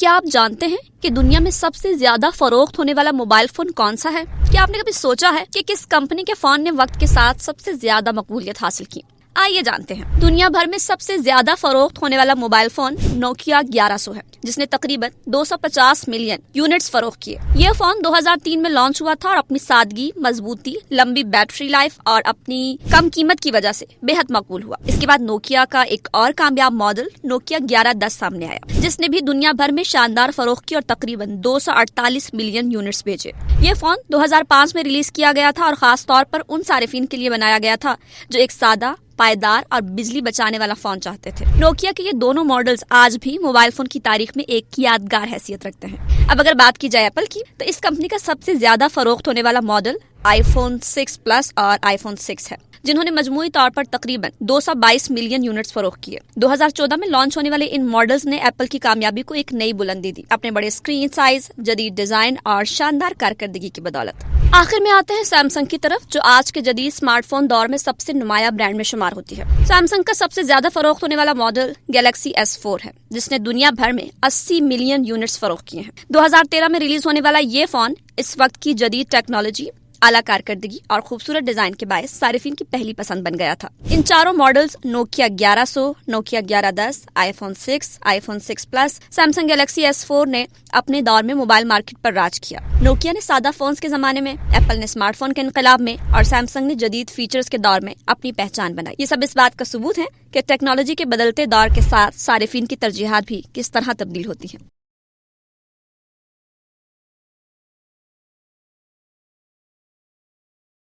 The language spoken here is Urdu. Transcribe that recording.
کیا آپ جانتے ہیں کہ دنیا میں سب سے زیادہ فروخت ہونے والا موبائل فون کون سا ہے؟ کیا آپ نے کبھی سوچا ہے کہ کس کمپنی کے فون نے وقت کے ساتھ سب سے زیادہ مقبولیت حاصل کی؟ آئیے جانتے ہیں۔ دنیا بھر میں سب سے زیادہ فروخت ہونے والا موبائل فون نوکیا 1100 ہے، جس نے تقریباً 250 ملین یونٹس فروخت کیے۔ یہ فون 2003 میں لانچ ہوا تھا اور اپنی سادگی، مضبوطی، لمبی بیٹری لائف اور اپنی کم قیمت کی وجہ سے بے حد مقبول ہوا۔ اس کے بعد نوکیا کا ایک اور کامیاب ماڈل نوکیا 1110 سامنے آیا، جس نے بھی دنیا بھر میں شاندار فروخت کی اور تقریباً 248 ملین یونٹس بیچے۔ یہ فون 2005 میں ریلیز کیا گیا تھا اور خاص طور پر ان صارفین کے لیے بنایا گیا تھا جو ایک سادہ، پائیدار اور بجلی بچانے والا فون چاہتے تھے۔ نوکیا کے یہ دونوں ماڈلز آج بھی موبائل فون کی تاریخ میں ایک یادگار حیثیت رکھتے ہیں۔ اب اگر بات کی جائے ایپل کی، تو اس کمپنی کا سب سے زیادہ فروخت ہونے والا ماڈل آئی فون 6 پلس اور آئی فون 6 ہے، جنہوں نے مجموعی طور پر تقریباً 222 ملین یونٹس فروخت کیے۔ 2014 میں لانچ ہونے والے ان ماڈلز نے ایپل کی کامیابی کو ایک نئی بلندی دی، اپنے بڑے اسکرین سائز، جدید ڈیزائن اور شاندار کارکردگی کی بدولت۔ آخر میں آتے ہیں سیمسنگ کی طرف، جو آج کے جدید اسمارٹ فون دور میں سب سے نمایاں برانڈ میں شمار ہوتی ہے۔ سیمسنگ کا سب سے زیادہ فروخت ہونے والا ماڈل گیلیکسی S4 ہے، جس نے دنیا بھر میں 80 ملین یونٹس فروخت کیے ہیں۔ 2013 میں ریلیز ہونے والا یہ فون اس وقت کی جدید ٹیکنالوجی، اعلیٰ کارکردگی اور خوبصورت ڈیزائن کے باعث صارفین کی پہلی پسند بن گیا تھا۔ ان چاروں models Nokia 1100، Nokia 1110، iPhone 6، iPhone 6 plus, Samsung Galaxy S4 نے اپنے دور میں موبائل مارکیٹ پر راج کیا۔ نوکیا نے سادہ فونز کے زمانے میں، ایپل نے اسمارٹ فون کے انقلاب میں اور سیمسنگ نے جدید فیچرز کے دور میں اپنی پہچان بنائی۔ یہ سب اس بات کا ثبوت ہے کہ ٹیکنالوجی کے بدلتے دور کے ساتھ صارفین کی ترجیحات بھی کس طرح تبدیل ہوتی ہیں۔